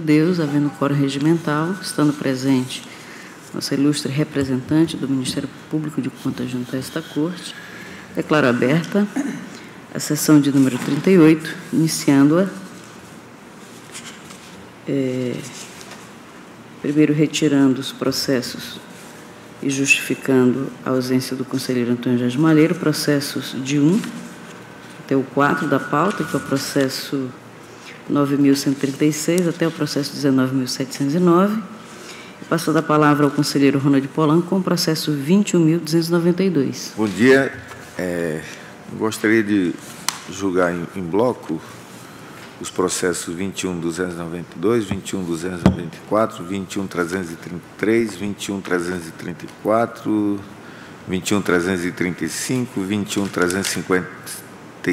Deus, havendo quórum regimental, estando presente nossa ilustre representante do Ministério Público de Contas junto a esta Corte, declaro aberta a sessão de número 38, iniciando-a, primeiro retirando os processos e justificando a ausência do conselheiro Antônio Jorge Malheiro, processos de 1 até o 4 da pauta, que é o processo 9.136 até o processo 19.709, passando a palavra ao conselheiro Ronald Polanco com o processo 21.292. Bom dia. Gostaria de julgar em bloco os processos 21.292, 21.294, 21.333, 21.334, 21.335, 21.353 e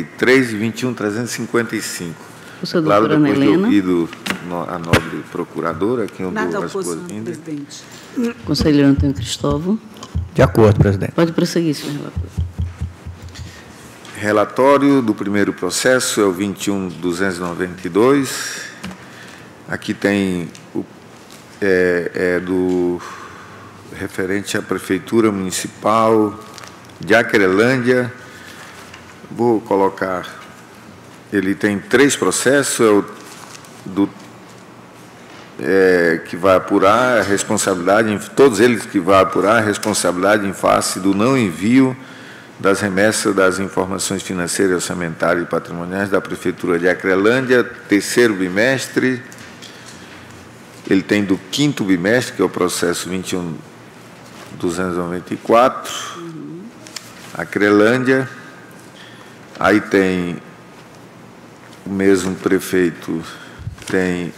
21.355. Claro, depois de ouvido a nobre procuradora, quem eu dou as boas-vindas. Conselheiro Antônio Cristóvão. De acordo, presidente. Pode prosseguir, senhor relator. Relatório do primeiro processo é o 21.292. Aqui tem do referente à Prefeitura Municipal de Acrelândia. Vou colocar. Ele tem 3 processos, que vai apurar a responsabilidade, todos eles que vai apurar a responsabilidade em face do não envio das remessas das informações financeiras, orçamentárias e patrimoniais da Prefeitura de Acrelândia, 3º bimestre. Ele tem do 5º bimestre, que é o processo 21.294, Acrelândia. Aí tem o mesmo prefeito, tem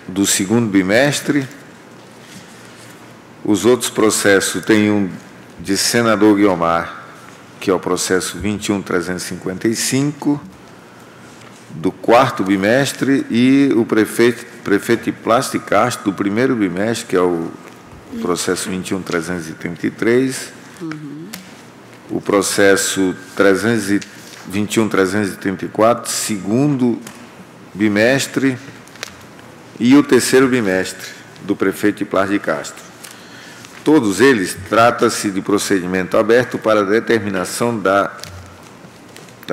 do 2º bimestre. Os outros processos, tem um de senador Guiomar, que é o processo 21.355, do 4º bimestre, e o prefeito de Plástico Castro, do 1º bimestre, que é o processo 21.333, o processo 21.334, 2º bimestre, e o 3º bimestre, do prefeito de Plástico de Castro. Todos eles trata-se de procedimento aberto para determinação da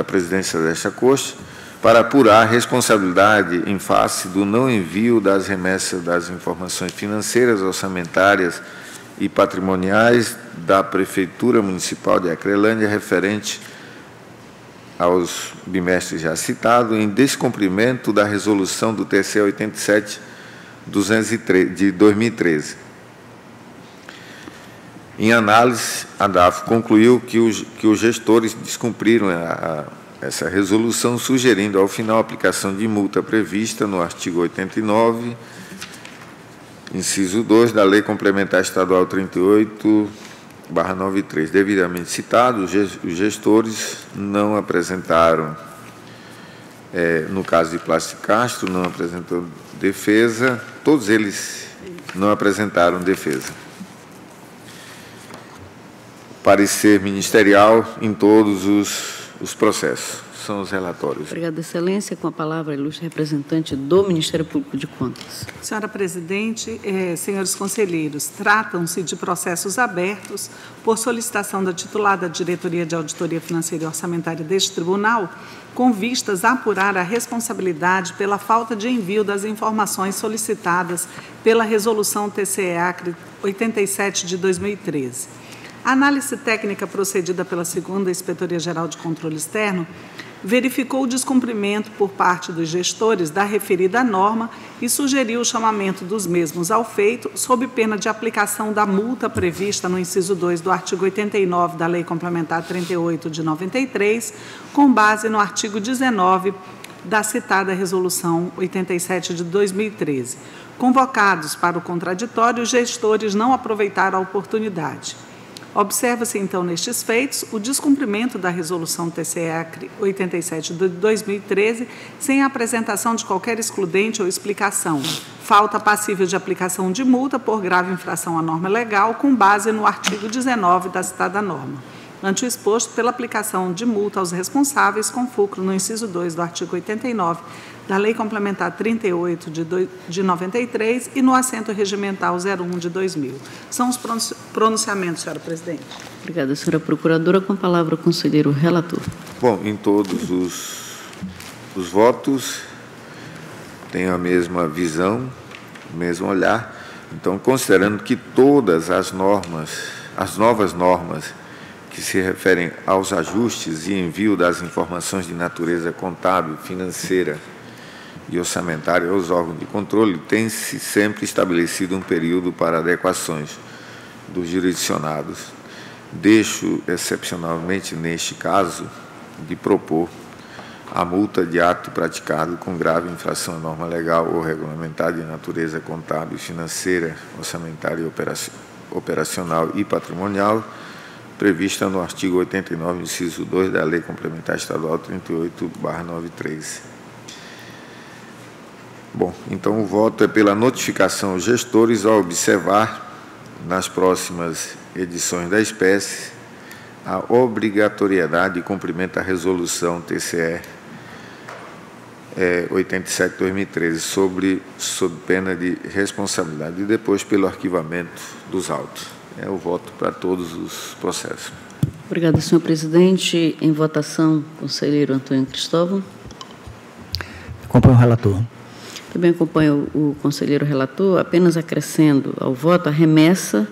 presidência desta Corte para apurar a responsabilidade em face do não envio das remessas das informações financeiras, orçamentárias e patrimoniais da Prefeitura Municipal de Acrelândia referente aos bimestres já citados, em descumprimento da resolução do TCE 87-203 de 2013. Em análise, a DAF concluiu que os gestores descumpriram essa resolução, sugerindo, ao final, a aplicação de multa prevista no artigo 89, inciso 2, da Lei Complementar Estadual 38/93. Devidamente citados, os gestores não apresentaram, no caso de Plástico Castro, não apresentou defesa, todos eles não apresentaram defesa. Parecer ministerial em todos os processos. São os relatórios. Obrigada, Excelência. Com a palavra, a ilustre representante do Ministério Público de Contas. Senhora Presidente, senhores conselheiros, tratam-se de processos abertos por solicitação da titular da Diretoria de Auditoria Financeira e Orçamentária deste Tribunal, com vistas a apurar a responsabilidade pela falta de envio das informações solicitadas pela Resolução TCE-Acre 87 de 2013. A análise técnica procedida pela 2ª Inspetoria-Geral de Controle Externo verificou o descumprimento por parte dos gestores da referida norma e sugeriu o chamamento dos mesmos ao feito, sob pena de aplicação da multa prevista no inciso 2 do artigo 89 da Lei Complementar 38 de 93, com base no artigo 19 da citada Resolução 87 de 2013. Convocados para o contraditório, os gestores não aproveitaram a oportunidade. Observa-se, então, nestes feitos, o descumprimento da Resolução TCE 87 de 2013, sem a apresentação de qualquer excludente ou explicação, falta passível de aplicação de multa por grave infração à norma legal, com base no artigo 19 da citada norma. ante o exposto, pela aplicação de multa aos responsáveis, com fulcro no inciso 2 do artigo 89 da Lei Complementar 38 de 93 e no assento regimental 01 de 2000. São os pronunciamentos, senhora presidente. Obrigada, senhora procuradora. Com a palavra o conselheiro relator. Bom, em todos os votos, tenho a mesma visão, o mesmo olhar. Então, considerando que todas as novas normas que se referem aos ajustes e envio das informações de natureza contábil, financeira e orçamentária aos órgãos de controle, tem-se sempre estabelecido um período para adequações dos jurisdicionados. Deixo, excepcionalmente neste caso, de propor a multa de ato praticado com grave infração à norma legal ou regulamentar de natureza contábil, financeira, orçamentária, operacional e patrimonial, prevista no artigo 89, inciso 2 da Lei Complementar Estadual 38/93. Bom, então o voto é pela notificação aos gestores ao observar, nas próximas edições da espécie, a obrigatoriedade de cumprimento da resolução TCE 87/2013, sob pena de responsabilidade, e depois pelo arquivamento dos autos. É o voto para todos os processos. Obrigada, senhor presidente. Em votação, conselheiro Antônio Cristóvão. Acompanho o relator. Também acompanho o conselheiro relator, apenas acrescendo ao voto a remessa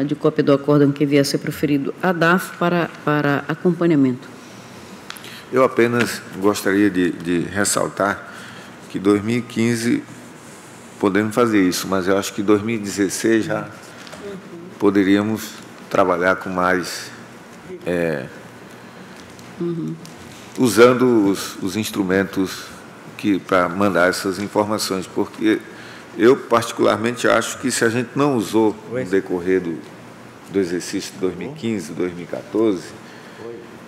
de cópia do acórdão que vier a ser proferido à DAF para acompanhamento. Eu apenas gostaria de ressaltar que 2015 podemos fazer isso, mas eu acho que 2016 já poderíamos trabalhar com mais, usando os instrumentos para mandar essas informações, porque eu particularmente acho que se a gente não usou no decorrer do exercício de 2015, 2014,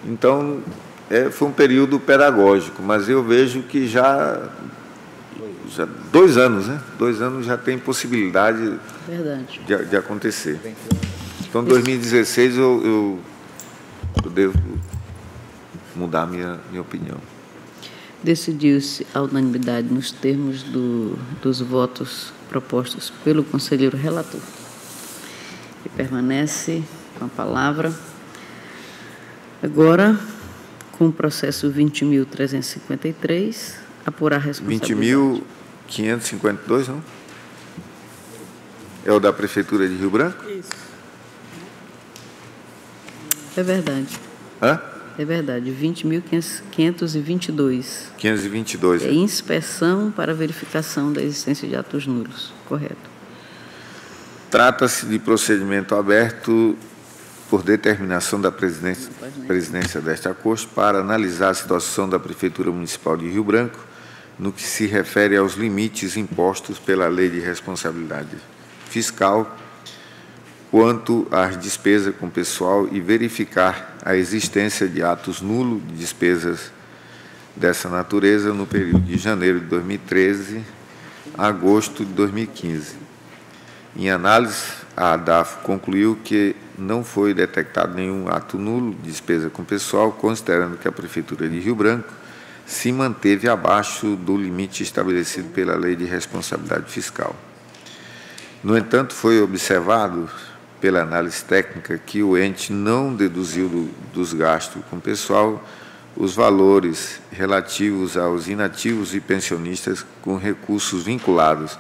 então foi um período pedagógico, mas eu vejo que já 2 anos, né? 2 anos já tem possibilidade de acontecer. Então, 2016 eu devo mudar minha opinião. Decidiu-se a unanimidade nos termos dos votos propostos pelo conselheiro relator. E permanece com a palavra. Agora, com o processo 20.353, apurar a responsabilidade. 20.552, não? É o da Prefeitura de Rio Branco? Isso. É verdade. Hã? É verdade, 20.522. 522. É inspeção para verificação da existência de atos nulos. Correto. Trata-se de procedimento aberto por determinação da presidência desta Corte para analisar a situação da Prefeitura Municipal de Rio Branco no que se refere aos limites impostos pela Lei de Responsabilidade Fiscal quanto às despesas com pessoal e verificar a existência de atos nulos de despesas dessa natureza no período de janeiro de 2013 a agosto de 2015. Em análise, a DAF concluiu que não foi detectado nenhum ato nulo de despesa com pessoal, considerando que a Prefeitura de Rio Branco se manteve abaixo do limite estabelecido pela Lei de Responsabilidade Fiscal. No entanto, foi observado pela análise técnica que o ente não deduziu dos gastos com pessoal os valores relativos aos inativos e pensionistas com recursos vinculados,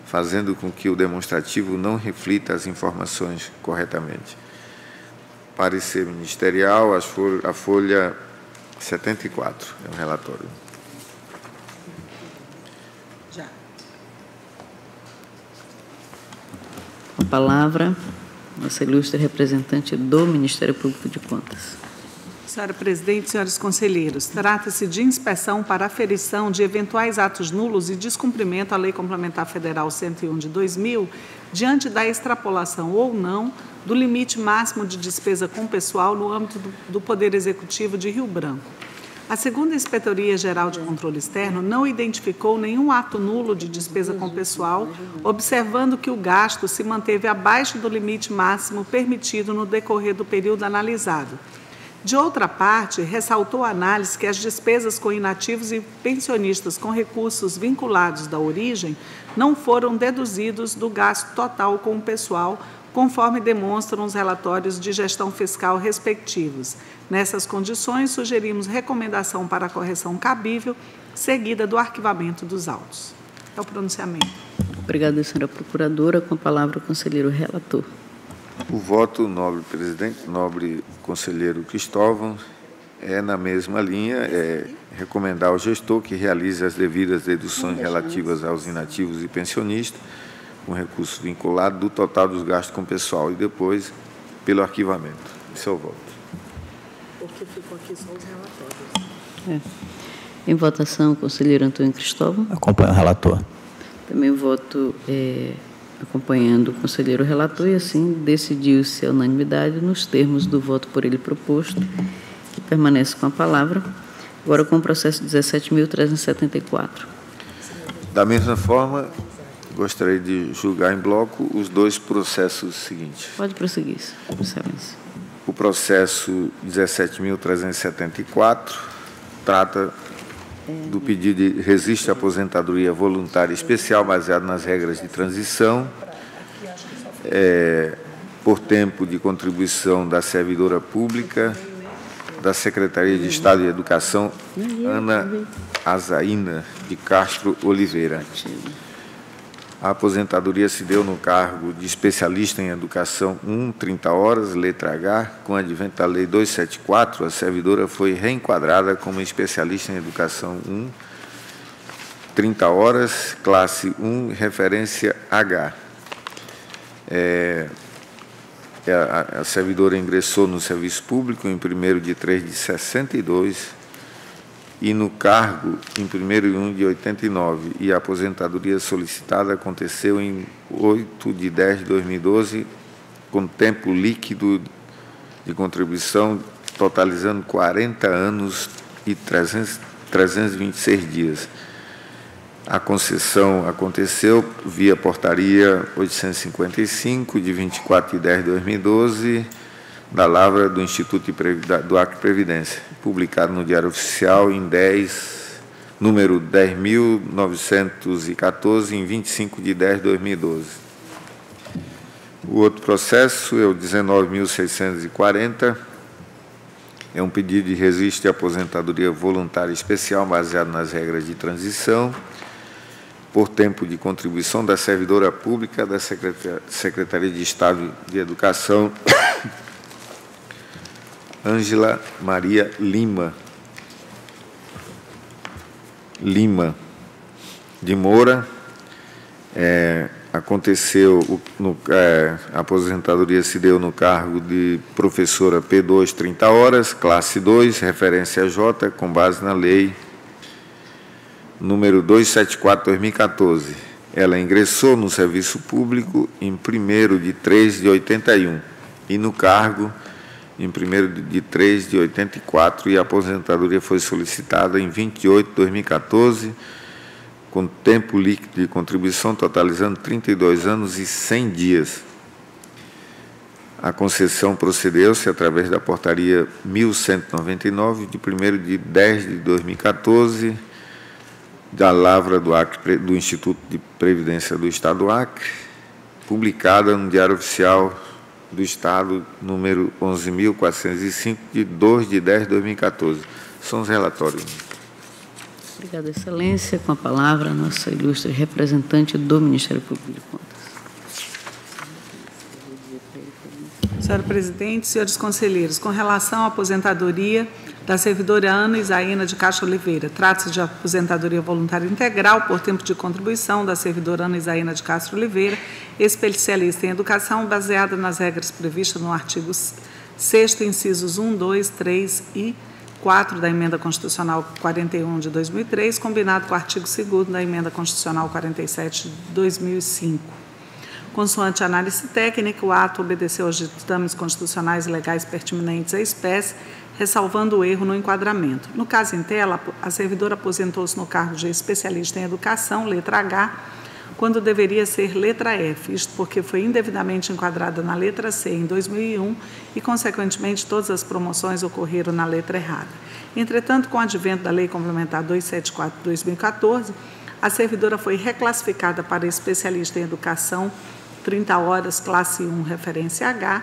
fazendo com que o demonstrativo não reflita as informações corretamente. Parecer ministerial, a folha 74, é o relatório. Já. Com a palavra, nossa ilustre representante do Ministério Público de Contas. Senhora presidente, senhores conselheiros, trata-se de inspeção para aferição de eventuais atos nulos e descumprimento à Lei Complementar Federal 101 de 2000, diante da extrapolação ou não do limite máximo de despesa com pessoal no âmbito do Poder Executivo de Rio Branco. A segunda Inspetoria-Geral de Controle Externo não identificou nenhum ato nulo de despesa com pessoal, observando que o gasto se manteve abaixo do limite máximo permitido no decorrer do período analisado. De outra parte, ressaltou a análise que as despesas com inativos e pensionistas com recursos vinculados da origem não foram deduzidos do gasto total com o pessoal, conforme demonstram os relatórios de gestão fiscal respectivos. Nessas condições, sugerimos recomendação para a correção cabível, seguida do arquivamento dos autos. É o pronunciamento. Obrigada, senhora procuradora. Com a palavra, o conselheiro relator. O voto, nobre presidente, nobre conselheiro Cristóvão, é na mesma linha, é recomendar ao gestor que realize as devidas deduções relativas aos inativos e pensionistas, com recurso vinculado do total dos gastos com pessoal e depois pelo arquivamento. Esse é o voto. Porque ficou aqui só os relatórios. Em votação, o conselheiro Antônio Cristóvão. Acompanho o relator. Também voto acompanhando o conselheiro relator e assim decidiu-se a unanimidade nos termos do voto por ele proposto, que permanece com a palavra. Agora com o processo 17.374. Da mesma forma, gostaria de julgar em bloco os dois processos seguintes. Pode prosseguir, excelência. O processo 17.374 trata do pedido de registro de aposentadoria voluntária especial baseado nas regras de transição, por tempo de contribuição da servidora pública da Secretaria de Estado de Educação, Ana Azaína de Castro Oliveira. A aposentadoria se deu no cargo de especialista em educação 30 horas, letra H. Com o advento da Lei 274, a servidora foi reenquadrada como especialista em educação 30 horas, classe 1, referência H. A servidora ingressou no serviço público em 1º de 3 de 62 e no cargo em 1º de 1 de 89, e a aposentadoria solicitada aconteceu em 8 de 10 de 2012, com tempo líquido de contribuição totalizando 40 anos e 326 dias. A concessão aconteceu via portaria 855, de 24 de 10 de 2012, da lavra do Instituto do Acre Previdência, publicado no Diário Oficial número 10.914, em 25 de 10 de 2012. O outro processo é o 19.640, é um pedido de registro de aposentadoria voluntária especial baseado nas regras de transição, por tempo de contribuição da servidora pública da Secretaria de Estado de Educação, Ângela Maria Lima de Moura. A aposentadoria se deu no cargo de professora P2, 30 horas, classe 2, referência J, com base na lei número 274/2014. Ela ingressou no serviço público em 1º de 3 de 81 e no cargo em 1º de 3 de 84, e a aposentadoria foi solicitada em 28 de 2014, com tempo líquido de contribuição totalizando 32 anos e 100 dias. A concessão procedeu-se através da portaria 1199, de 1º de 10 de 2014, da lavra do Instituto de Previdência do Estado do Acre, publicada no Diário Oficial do Estado, número 11.405, de 2 de 10 de 2014. São os relatórios. Obrigada, excelência. Com a palavra, a nossa ilustre representante do Ministério Público de Contas. Senhora presidente, senhores conselheiros, com relação à aposentadoria da servidora Ana Isaína de Castro Oliveira, trata-se de aposentadoria voluntária integral por tempo de contribuição da servidora Ana Isaína de Castro Oliveira, especialista em educação, baseada nas regras previstas no artigo 6º, incisos 1, 2, 3 e 4 da Emenda Constitucional 41 de 2003, combinado com o artigo 2º da Emenda Constitucional 47 de 2005. Consoante análise técnica, o ato obedeceu aos ditames constitucionais e legais pertinentes à espécie, ressalvando o erro no enquadramento. No caso em tela, a servidora aposentou-se no cargo de especialista em educação, letra H, quando deveria ser letra F, isto porque foi indevidamente enquadrada na letra C em 2001 e, consequentemente, todas as promoções ocorreram na letra errada. Entretanto, com o advento da Lei Complementar 274 de 2014, a servidora foi reclassificada para especialista em educação, 30 horas, classe 1, referência H,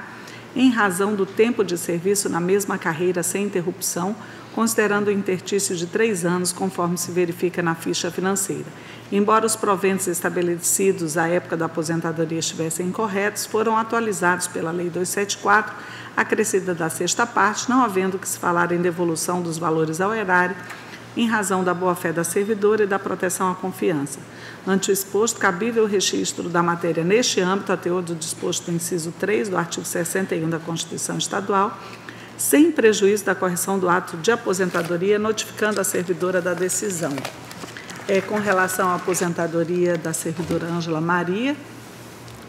em razão do tempo de serviço na mesma carreira sem interrupção, considerando o interstício de 3 anos, conforme se verifica na ficha financeira. Embora os proventos estabelecidos à época da aposentadoria estivessem incorretos, foram atualizados pela Lei 274, acrescida da 6ª parte, não havendo que se falar em devolução dos valores ao erário, em razão da boa-fé da servidora e da proteção à confiança. Ante o exposto, cabível o registro da matéria neste âmbito, a teor do disposto no inciso 3 do artigo 61 da Constituição Estadual, sem prejuízo da correção do ato de aposentadoria, notificando a servidora da decisão. Com relação à aposentadoria da servidora Ângela Maria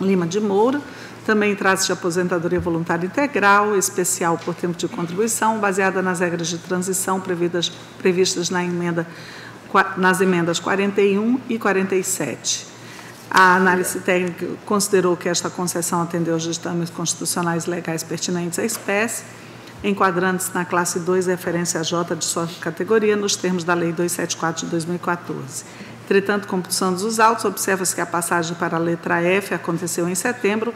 Lima de Moura, também trata-se de aposentadoria voluntária integral, especial por tempo de contribuição, baseada nas regras de transição previstas nas emendas 41 e 47. A análise técnica considerou que esta concessão atendeu aos ditames constitucionais e legais pertinentes à espécie, enquadrando-se na classe 2, referência a J de sua categoria, nos termos da Lei 274 de 2014. Entretanto, computando os autos, observa-se que a passagem para a letra F aconteceu em setembro,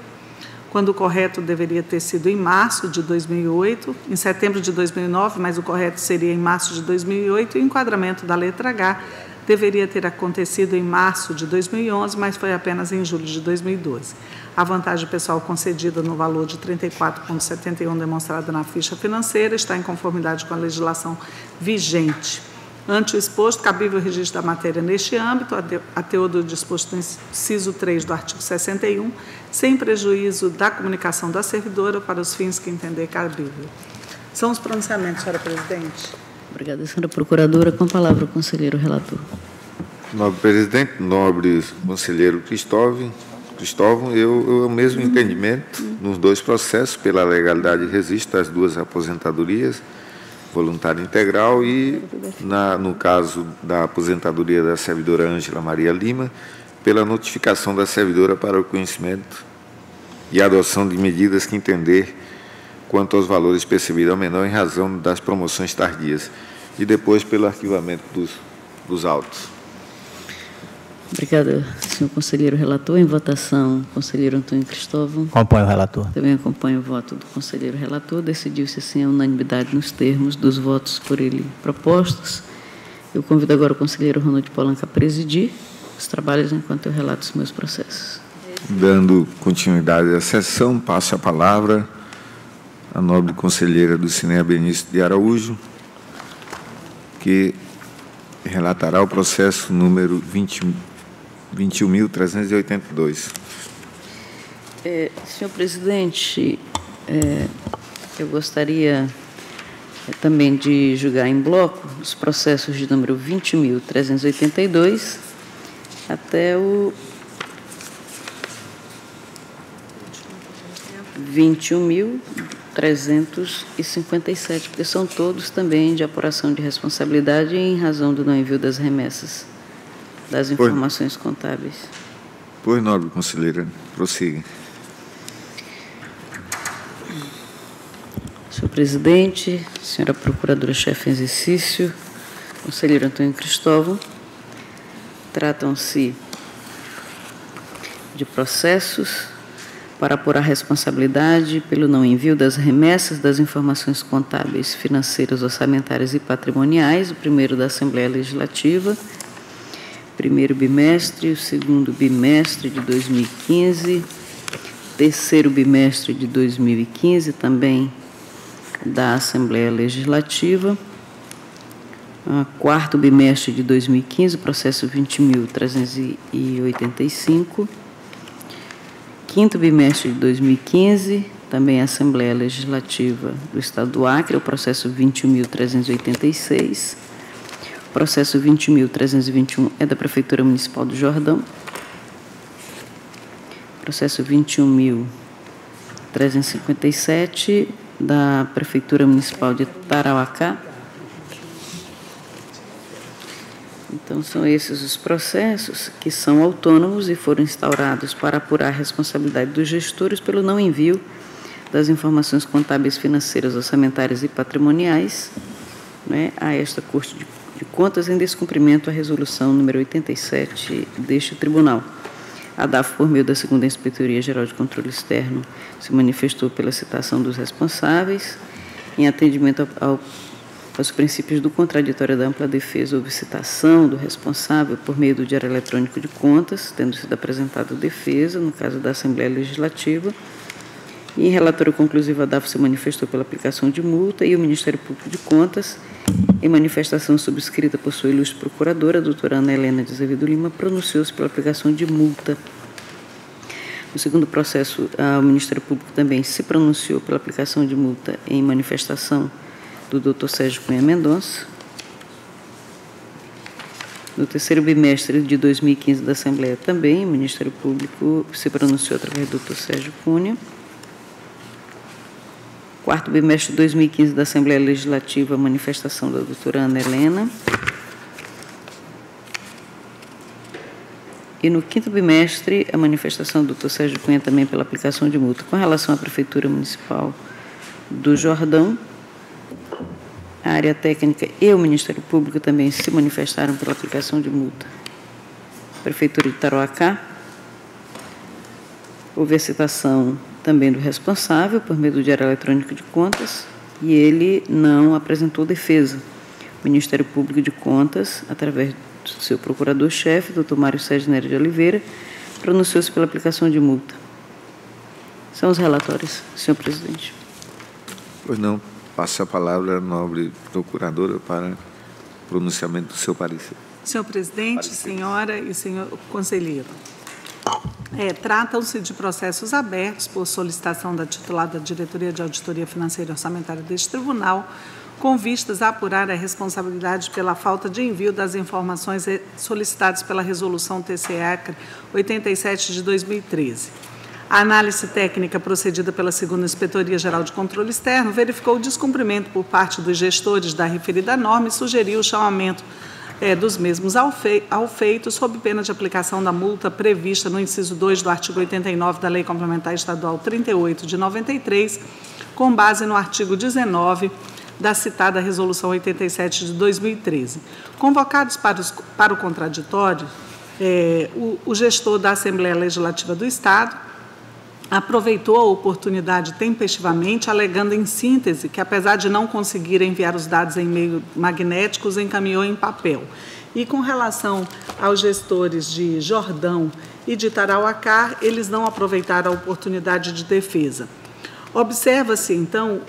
quando o correto deveria ter sido em março de 2008, em setembro de 2009, mas o correto seria em março de 2008, e o enquadramento da letra H deveria ter acontecido em março de 2011, mas foi apenas em julho de 2012. A vantagem pessoal concedida no valor de 34,71 demonstrada na ficha financeira está em conformidade com a legislação vigente. Ante o exposto, cabível o registro da matéria neste âmbito, a teor do disposto no inciso 3 do artigo 61, sem prejuízo da comunicação da servidora para os fins que entender cabível. São os pronunciamentos, senhora presidente. Obrigada, senhora procuradora. Com a palavra o conselheiro relator. Nobre presidente, nobre conselheiro Cristóvão, eu o mesmo entendimento nos dois processos, pela legalidade de registro das duas aposentadorias, voluntária integral e, no caso da aposentadoria da servidora Ângela Maria Lima, pela notificação da servidora para o conhecimento e adoção de medidas que entender quanto aos valores percebidos ao menor em razão das promoções tardias, e depois pelo arquivamento dos autos. Obrigada, senhor conselheiro relator. Em votação, conselheiro Antônio Cristóvão. Acompanho o relator. Também acompanho o voto do conselheiro relator. Decidiu-se assim a unanimidade nos termos dos votos por ele propostos. Eu convido agora o conselheiro Ronald Polanco a presidir os trabalhos enquanto eu relato os meus processos. Dando continuidade à sessão, passo a palavra à nobre conselheira do Cinea Benício de Araújo, que relatará o processo número 21.382. Senhor presidente, eu gostaria também de julgar em bloco os processos de número 20.382 até o 21.357, porque são todos também de apuração de responsabilidade em razão do não envio das remessas das informações contábeis. Pois, nobre conselheira, prossiga. Senhor presidente, senhora procuradora-chefe em exercício, conselheiro Antônio Cristóvão, tratam-se de processos para apurar responsabilidade pelo não envio das remessas das informações contábeis, financeiras, orçamentárias e patrimoniais, o primeiro da Assembleia Legislativa, primeiro bimestre, o segundo bimestre de 2015, terceiro bimestre de 2015, também da Assembleia Legislativa, quarto bimestre de 2015, processo 20.385, quinto bimestre de 2015, também a Assembleia Legislativa do Estado do Acre, o processo 20.386, o processo 20.321 é da Prefeitura Municipal do Jordão, processo 21.357 da Prefeitura Municipal de Tarauacá. Então, são esses os processos que são autônomos e foram instaurados para apurar a responsabilidade dos gestores pelo não envio das informações contábeis, financeiras, orçamentárias e patrimoniais, né, a esta Corte de Contas em descumprimento à resolução número 87 deste tribunal. A DAF, por meio da 2ª Inspetoria Geral de Controle Externo, se manifestou pela citação dos responsáveis, em atendimento aos princípios do contraditório da ampla defesa. Houve citação do responsável por meio do Diário Eletrônico de Contas, tendo sido apresentada defesa, no caso da Assembleia Legislativa. E em relatório conclusivo, a DAF se manifestou pela aplicação de multa e o Ministério Público de Contas, em manifestação subscrita por sua ilustre procuradora, a doutora Ana Helena de Azevedo Lima, pronunciou-se pela aplicação de multa. No segundo processo, o Ministério Público também se pronunciou pela aplicação de multa em manifestação do Dr. Sérgio Cunha Mendonça. No terceiro bimestre de 2015 da Assembleia também, o Ministério Público se pronunciou através do Dr. Sérgio Cunha. Quarto bimestre de 2015 da Assembleia Legislativa, a manifestação da doutora Ana Helena. E no quinto bimestre, a manifestação do Dr. Sérgio Cunha também pela aplicação de multa. Com relação à Prefeitura Municipal do Jordão, a área técnica e o Ministério Público também se manifestaram pela aplicação de multa. Prefeitura de Tarauacá, houve a citação também do responsável, por meio do Diário Eletrônico de Contas, e ele não apresentou defesa. O Ministério Público de Contas, através do seu procurador-chefe, doutor Mário Sérgio Nery de Oliveira, pronunciou-se pela aplicação de multa. São os relatórios, senhor presidente. Pois não, passo a palavra à nobre procuradora para pronunciamento do seu parecer. Senhor presidente, senhora e senhor conselheiro, tratam-se de processos abertos por solicitação da titular da Diretoria de Auditoria Financeira e Orçamentária deste tribunal, com vistas a apurar a responsabilidade pela falta de envio das informações solicitadas pela Resolução TCE 87 de 2013. A análise técnica procedida pela 2ª Inspetoria Geral de Controle Externo verificou o descumprimento por parte dos gestores da referida norma e sugeriu o chamamento dos mesmos ao feito, sob pena de aplicação da multa prevista no inciso 2 do artigo 89 da Lei Complementar Estadual 38 de 93, com base no artigo 19 da citada Resolução 87 de 2013. Convocados para o contraditório, o gestor da Assembleia Legislativa do Estado aproveitou a oportunidade tempestivamente, alegando em síntese que, apesar de não conseguir enviar os dados em meio magnéticos, encaminhou em papel. E com relação aos gestores de Jordão e de Tarauacá, eles não aproveitaram a oportunidade de defesa. Observa-se, então,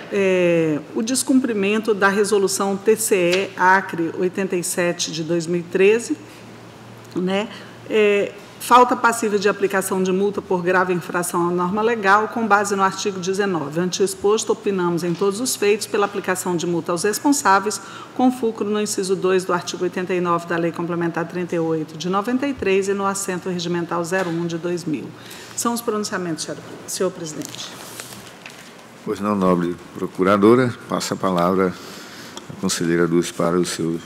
o descumprimento da Resolução TCE Acre 87 de 2013, né? Falta passível de aplicação de multa por grave infração à norma legal, com base no artigo 19. Ante exposto, opinamos em todos os feitos pela aplicação de multa aos responsáveis, com fulcro no inciso 2 do artigo 89 da Lei Complementar 38 de 93 e no assento regimental 01 de 2000. São os pronunciamentos, senhor presidente. Pois não, nobre procuradora, passa a palavra à conselheira Dulce para o seu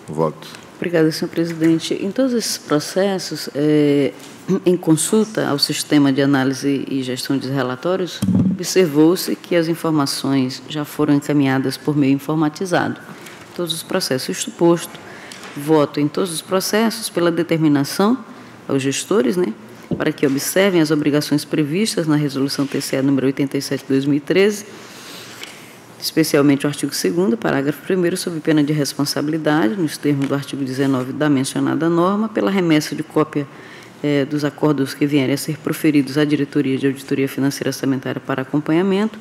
voto. Obrigada, senhor presidente. Em todos esses processos, em consulta ao sistema de análise e gestão de relatórios, observou-se que as informações já foram encaminhadas por meio informatizado. Todos os processos. Isto posto, voto em todos os processos pela determinação aos gestores, né, para que observem as obrigações previstas na Resolução TCE número 87 de 2013, especialmente o artigo 2º, parágrafo 1º, sob pena de responsabilidade, nos termos do artigo 19 da mencionada norma, pela remessa de cópia dos acordos que vierem a ser proferidos à Diretoria de Auditoria Financeira e Orçamentária para acompanhamento,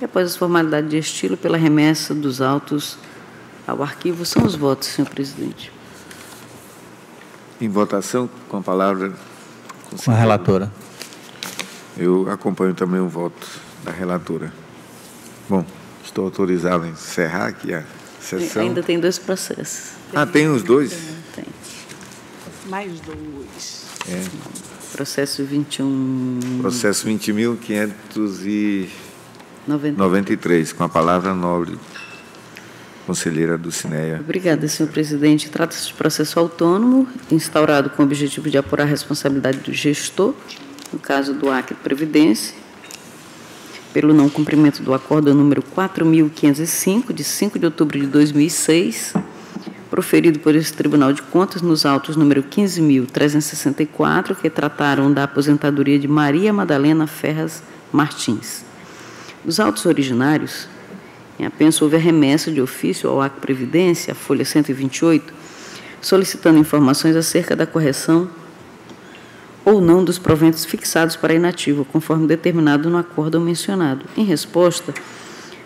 e após as formalidades de estilo, pela remessa dos autos ao arquivo. São os votos, senhor presidente. Em votação, com a palavra... Com a relatora. Eu acompanho também o voto da relatora. Bom, estou autorizado a encerrar aqui a sessão. Ainda tem 2 processos. Tem os 2? Tem. Mais 2. Processo 21... Processo 20.500 93. Com a palavra, a nobre conselheira Dulcineia. Obrigada, senhor presidente. Trata-se de processo autônomo, instaurado com o objetivo de apurar a responsabilidade do gestor, no caso do Acre Previdência, pelo não cumprimento do acordo número 4.505, de 5 de outubro de 2006, proferido por esse Tribunal de Contas nos autos número 15.364, que trataram da aposentadoria de Maria Madalena Ferraz Martins. Dos autos originários, em apenso houve a remessa de ofício ao Acre Previdência, a folha 128, solicitando informações acerca da correção ou não dos proventos fixados para inativo, conforme determinado no acórdão mencionado. Em resposta,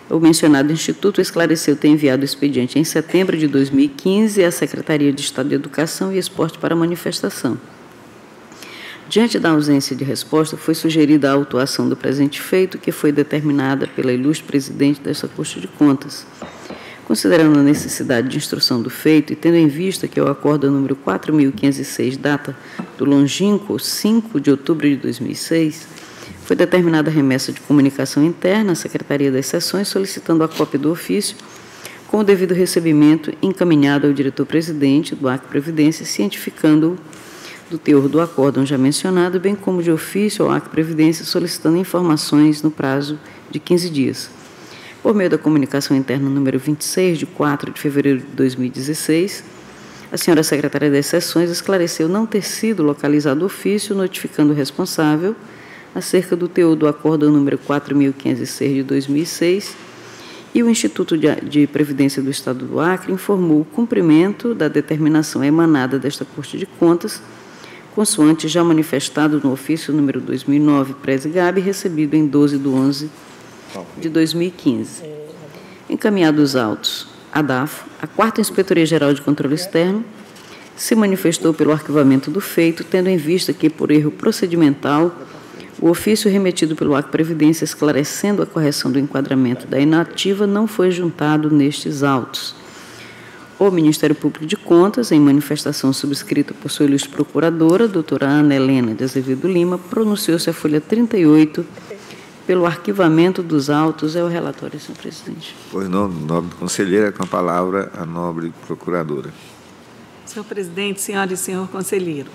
o mencionado Instituto esclareceu ter enviado o expediente em setembro de 2015 à Secretaria de Estado de Educação e Esporte para manifestação. Diante da ausência de resposta, foi sugerida a autuação do presente feito, que foi determinada pela ilustre presidente desta Corte de Contas. Considerando a necessidade de instrução do feito e tendo em vista que o acordo número 4.506 data do longínquo 5 de outubro de 2006, foi determinada a remessa de comunicação interna à Secretaria das Seções, solicitando a cópia do ofício com o devido recebimento encaminhado ao diretor-presidente do Acre Previdência, cientificando-o do teor do acórdão já mencionado, bem como de ofício ao Acre Previdência, solicitando informações no prazo de 15 dias. Por meio da comunicação interna número 26, de 4 de fevereiro de 2016, a senhora secretária das Seções esclareceu não ter sido localizado o ofício, notificando o responsável acerca do teor do acórdão número 4.506 de 2006, e o Instituto de Previdência do Estado do Acre informou o cumprimento da determinação emanada desta Corte de Contas, consoante já manifestado no ofício número 2009, Prez-Gabe, recebido em 12 de 11 de 2015. Encaminhados os autos, a DAFO, a 4ª Inspetoria-Geral de Controle Externo, se manifestou pelo arquivamento do feito, tendo em vista que, por erro procedimental, o ofício remetido pelo Acre Previdência esclarecendo a correção do enquadramento da inativa não foi juntado nestes autos. O Ministério Público de Contas, em manifestação subscrita por sua ilustre procuradora, doutora Ana Helena de Azevedo Lima, pronunciou-se a folha 38 pelo arquivamento dos autos. É o relatório, senhor presidente. Pois não, nobre conselheira, com a palavra a nobre procuradora. Senhor presidente, senhora e senhor conselheiro,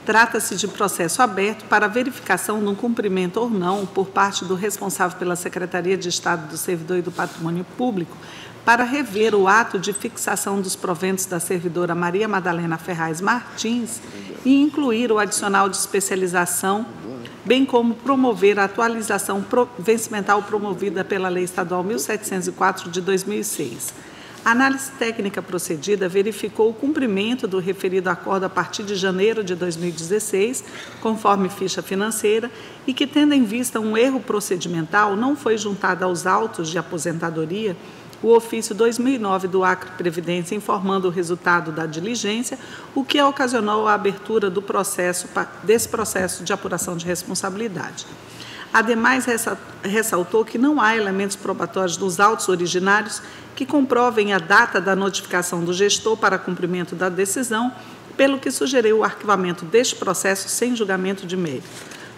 trata-se de processo aberto para verificação do cumprimento ou não por parte do responsável pela Secretaria de Estado do Servidor e do Patrimônio Público para rever o ato de fixação dos proventos da servidora Maria Madalena Ferraz Martins e incluir o adicional de especialização, bem como promover a atualização vencimental promovida pela Lei Estadual 1704 de 2006. A análise técnica procedida verificou o cumprimento do referido acordo a partir de janeiro de 2016, conforme ficha financeira, e que, tendo em vista um erro procedimental, não foi juntado aos autos de aposentadoria o ofício 2009 do Acre Previdência informando o resultado da diligência, o que ocasionou a abertura desse processo de apuração de responsabilidade. Ademais, ressaltou que não há elementos probatórios nos autos originários que comprovem a data da notificação do gestor para cumprimento da decisão, pelo que sugeriu o arquivamento deste processo sem julgamento de mérito.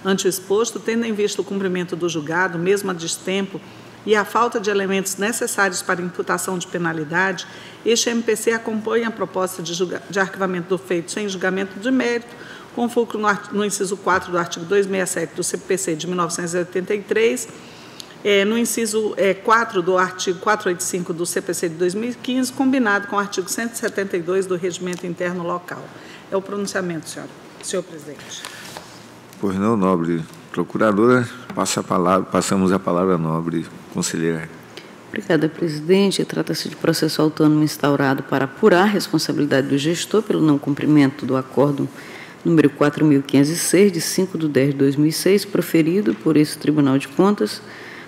Ante o exposto, tendo em vista o cumprimento do julgado, mesmo a destempo, e a falta de elementos necessários para imputação de penalidade, este MPC acompanha a proposta de arquivamento do feito sem julgamento de mérito, com fulcro no inciso 4 do artigo 267 do CPC de 1983, no inciso 4 do artigo 485 do CPC de 2015, combinado com o artigo 172 do Regimento Interno Local. É o pronunciamento, senhor presidente. Pois não, nobre procuradora, passamos a palavra à nobre conselheira. Obrigada, presidente. Trata-se de processo autônomo instaurado para apurar a responsabilidade do gestor pelo não cumprimento do acordo número 4.506, de 5 de 10 de 2006, proferido por esse Tribunal de Contas,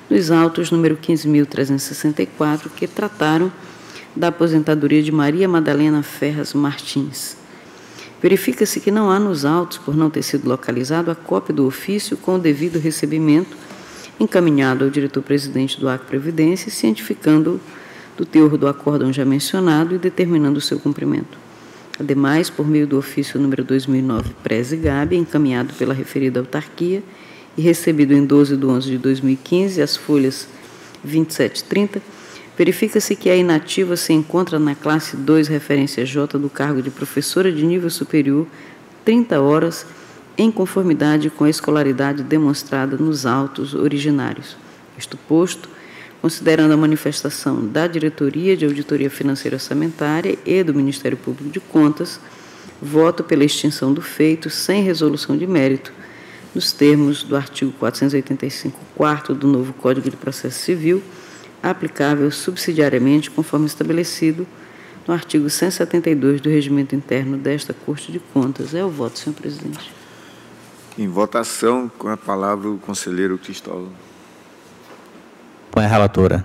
nos autos número 15.364, que trataram da aposentadoria de Maria Madalena Ferraz Martins. Verifica-se que não há nos autos, por não ter sido localizado, a cópia do ofício com o devido recebimento encaminhado ao diretor-presidente do Acre Previdência, cientificando do teor do acórdão já mencionado e determinando o seu cumprimento. Ademais, por meio do ofício número 2009 Prez-Gabe, encaminhado pela referida autarquia e recebido em 12/11/2015, as folhas 27 e 30, verifica-se que a inativa se encontra na classe 2, referência J, do cargo de professora de nível superior, 30 horas, em conformidade com a escolaridade demonstrada nos autos originários. Isto posto, considerando a manifestação da Diretoria de Auditoria Financeira Orçamentária e do Ministério Público de Contas, voto pela extinção do feito sem resolução de mérito, nos termos do artigo 485, 4º do novo Código de Processo Civil, aplicável subsidiariamente conforme estabelecido no artigo 172 do Regimento Interno desta Corte de Contas. É o voto, senhor presidente. Em votação, com a palavra o conselheiro Cristóvão. Põe a relatora.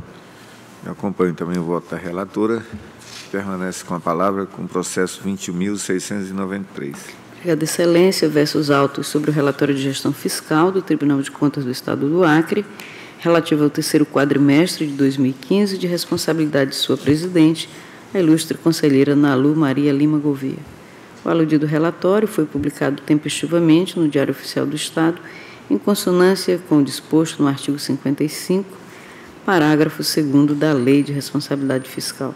Eu acompanho também o voto da relatora. Permanece com a palavra com o processo 21.693. Obrigada, excelência. Versos autos sobre o relatório de gestão fiscal do Tribunal de Contas do Estado do Acre, relativo ao terceiro quadrimestre de 2015, de responsabilidade de sua presidente, a ilustre conselheira Nalu Maria Lima Gouveia. O aludido relatório foi publicado tempestivamente no Diário Oficial do Estado, em consonância com o disposto no artigo 55, parágrafo 2º da Lei de Responsabilidade Fiscal.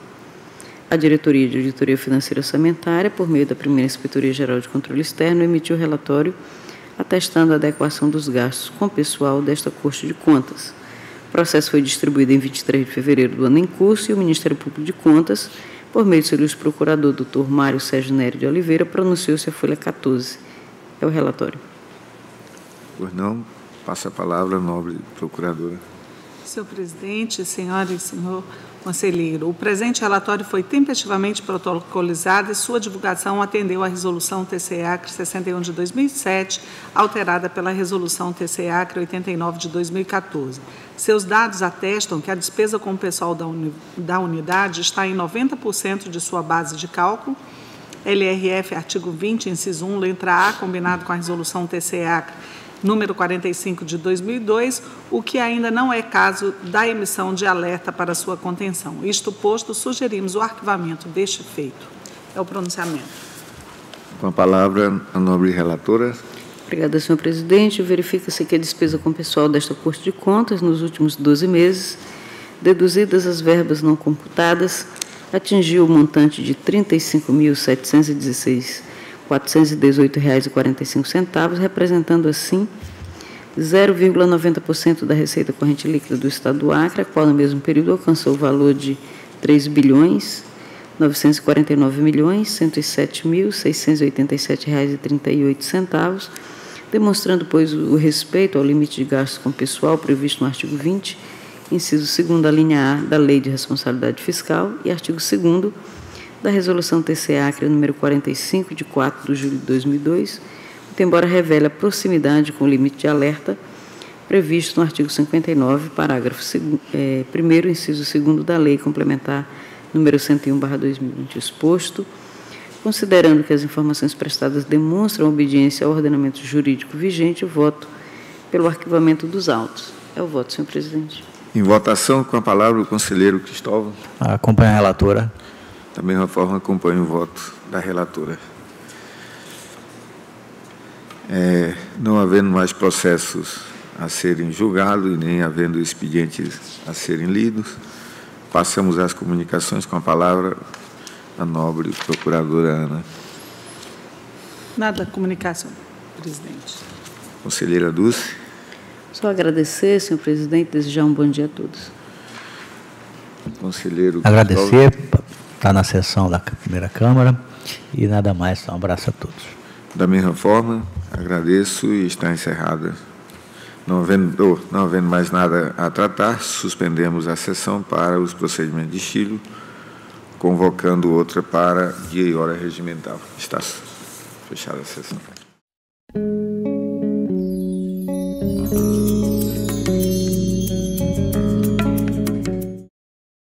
A Diretoria de Auditoria Financeira Orçamentária, por meio da Primeira Inspetoria-Geral de Controle Externo, emitiu relatório atestando a adequação dos gastos com pessoal desta Corte de Contas. O processo foi distribuído em 23 de fevereiro do ano em curso e o Ministério Público de Contas, por meio do seu ilustre procurador, Dr. Mário Sérgio Nery de Oliveira, pronunciou-se a folha 14. É o relatório. Pois não, passa a palavra à nobre procuradora. Senhor presidente, senhora e senhor conselheiro, o presente relatório foi tempestivamente protocolizado e sua divulgação atendeu à Resolução TC-Acre 61 de 2007, alterada pela Resolução TC-Acre 89 de 2014. Seus dados atestam que a despesa com o pessoal da unidade está em 90% de sua base de cálculo, LRF, artigo 20, inciso 1, letra A, combinado com a Resolução TC-Acre número 45 de 2002, o que ainda não é caso da emissão de alerta para sua contenção. Isto posto, sugerimos o arquivamento deste feito. É o pronunciamento. Com a palavra, a nobre relatora. Obrigada, senhor presidente. Verifica-se que a despesa com pessoal desta Corte de Contas, nos últimos 12 meses, deduzidas as verbas não computadas, atingiu o montante de R$ 35.716.418,45, representando, assim, 0,90% da receita corrente líquida do Estado do Acre, a qual, no mesmo período, alcançou o valor de R$ 3.949.107.687,38, demonstrando, pois, o respeito ao limite de gastos com pessoal previsto no artigo 20, inciso 2º da linha A da Lei de Responsabilidade Fiscal e artigo 2º da Resolução TC-Acre número 45, de 4 de julho de 2002, muito embora revele a proximidade com o limite de alerta previsto no artigo 59, parágrafo 1º, inciso 2º da Lei Complementar número 101/2020, exposto, considerando que as informações prestadas demonstram obediência ao ordenamento jurídico vigente, voto pelo arquivamento dos autos. É o voto, senhor presidente. Em votação, com a palavra o conselheiro Cristóvão. Acompanha a relatora. Da mesma forma, acompanho o voto da relatora. Não havendo mais processos a serem julgados e nem havendo expedientes a serem lidos, passamos às comunicações com a palavra a nobre procuradora Ana. Nada, comunicação, presidente. Conselheira Dulce. Só agradecer, senhor presidente, desejar um bom dia a todos. Conselheiro agradecer, está na sessão da primeira Câmara e nada mais, um abraço a todos. Da mesma forma, agradeço e está encerrada. Não havendo mais nada a tratar, suspendemos a sessão para os procedimentos de estilo, convocando outra para dia e hora regimental. Está fechada a sessão.